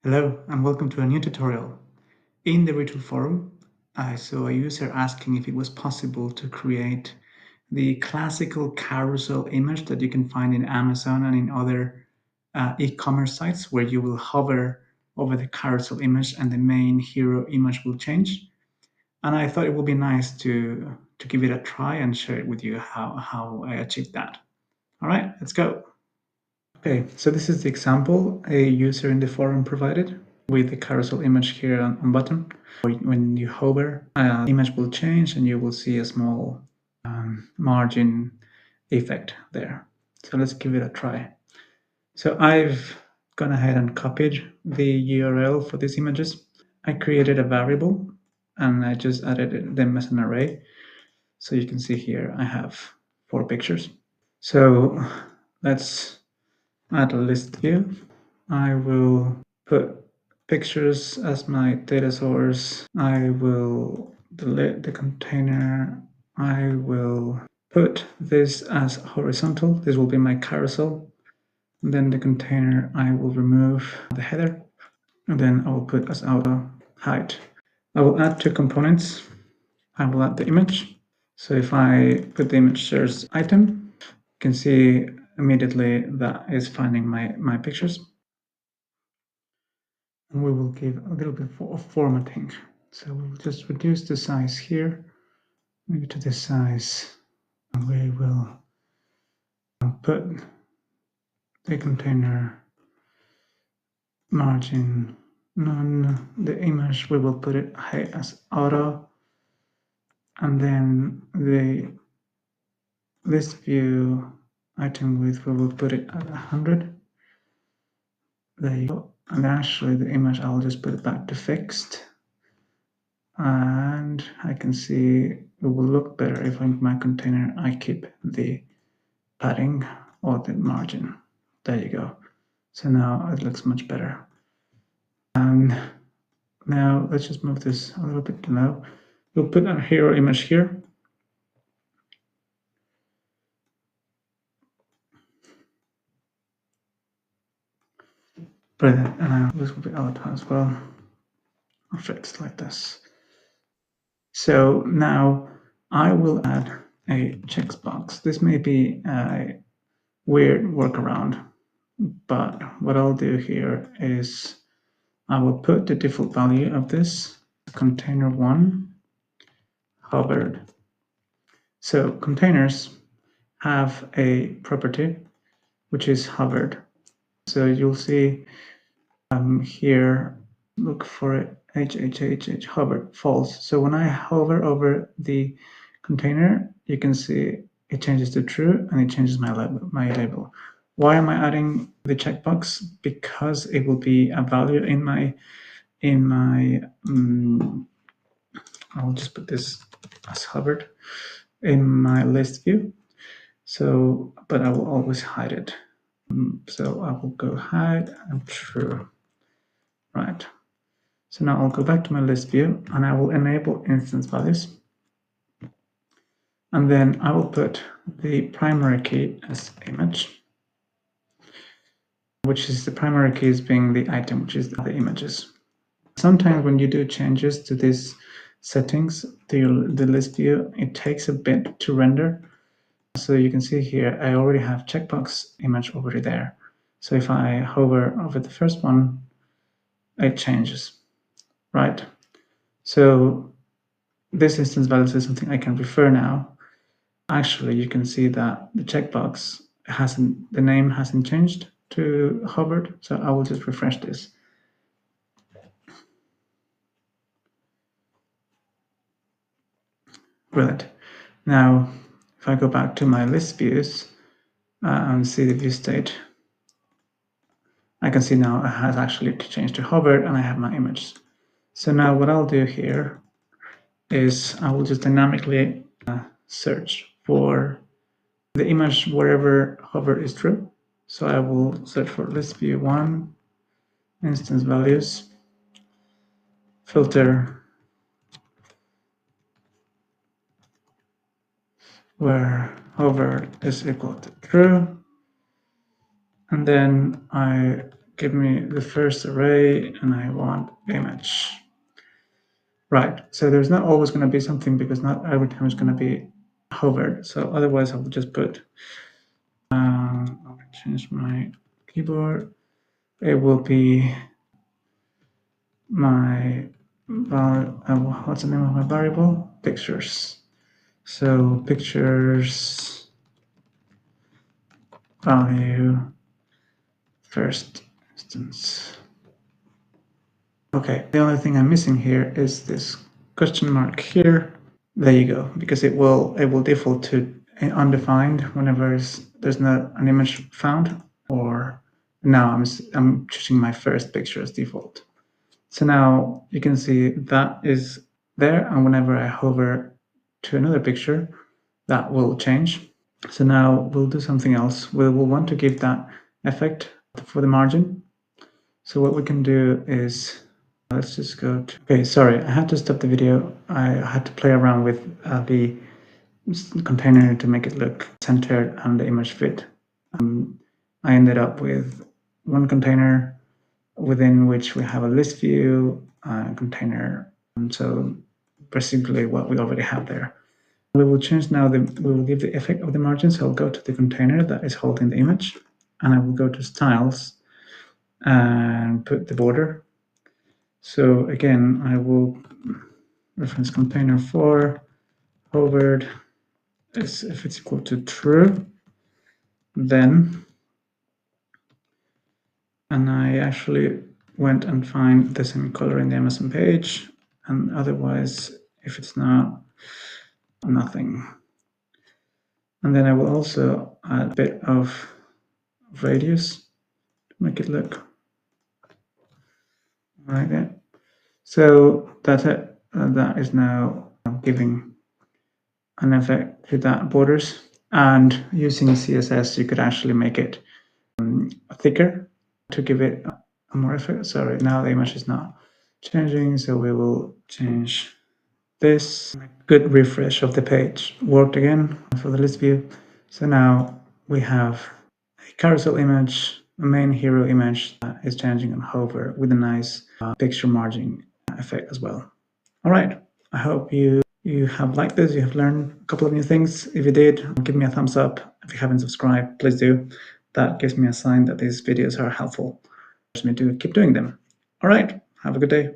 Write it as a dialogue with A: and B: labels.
A: Hello and welcome to a new tutorial. In the Retool forum, I saw a user asking if it was possible to create the classical carousel image that you can find in Amazon and in other e-commerce sites where you will hover over the carousel image and the main hero image will change. And I thought it would be nice to give it a try and share it with you how I achieved that. All right, let's go. Okay, so this is the example a user in the forum provided with the carousel image here on bottom. When you hover, image will change and you will see a small margin effect there. So let's give it a try. So I've gone ahead and copied the URL for these images. I created a variable and I just added them as an array. So you can see here I have 4 pictures. So let's add a list view. I will put pictures as my data source. I will delete the container. I will put this as horizontal. This will be my carousel. And then the container, I will remove the header. And then I will put as auto height. I will add 2 components. I will add the image. So if I put the image search item, you can see immediately that is finding my pictures. And we will give a little bit of formatting. So we'll just reduce the size here, maybe to this size, and we will put the container margin none. The image, we will put it as auto, and then the list view item width, we will put it at 100. There you go. And actually the image, I'll just put it back to fixed. And I can see it will look better if in my container I keep the padding or the margin. There you go. So now it looks much better. And now let's just move this a little bit below. We'll put our hero image here. Brilliant. And now this will be auto as well. Fixed like this. So now I will add a checkbox. This may be a weird workaround, but what I'll do here is I will put the default value of this container 1 hovered. So containers have a property which is hovered. So you'll see here, look for it, hovered, false. So when I hover over the container, you can see it changes to true and it changes my label. Why am I adding the checkbox? Because it will be a value in my I'll just put this as hovered in my list view. So, but I will always hide it. So I will go hide and true. Right. So now I'll go back to my list view and I will enable instance values. And then I will put the primary key as image, which is the primary keys being the item, which is the images. Sometimes when you do changes to these settings to the list view, it takes a bit to render. So you can see here, I already have checkbox image already there. So if I hover over the first one, it changes, right? So this instance values is something I can refer now. Actually, you can see that the checkbox the name hasn't changed to hovered. So I will just refresh this. Brilliant. Now, if I go back to my list views and see the view state, I can see now it has actually changed to hovered and I have my image. So now what I'll do here is I will just dynamically search for the image wherever hover is true. So I will search for list view 1, instance values, filter where hover is equal to true. And then I give me the first array, and I want image. Right, so there's not always going to be something because not every time it's going to be hovered. So otherwise I will just put, I'll change my keyboard. It will be my, what's the name of my variable? Pictures. So pictures value first instance. Okay, the only thing I'm missing here is this question mark here. There you go, because it will default to undefined whenever there's not an image found, or now I'm choosing my first picture as default. So now you can see that is there, and whenever I hover to another picture, that will change. So now we'll do something else. We will want to give that effect for the margin. So what we can do is, let's just go to, okay, sorry, I had to stop the video. I had to play around with the container to make it look centered and the image fit. I ended up with one container within which we have a list view container. And so basically what we already have there. We will change now, we will give the effect of the margin. So I'll go to the container that is holding the image, and I will go to styles and put the border. So again, I will reference container for hovered is if it's equal to true, then, and I actually went and find the same color in the Amazon page, and otherwise, if it's not, nothing. And then I will also add a bit of radius to make it look like that. So that's it. That is now giving an effect to that borders. And using CSS, you could actually make it thicker to give it a more effect. Sorry, now the image is not changing, so we will change this. Good refresh of the page worked again for the list view. So now we have a carousel image, a main hero image that is changing on hover with a nice picture margin effect as well. All right, I hope you have liked this, you have learned a couple of new things. If you did, give me a thumbs up. If you haven't subscribed, please do. That gives me a sign that these videos are helpful. It helps me to keep doing them. All right, have a good day.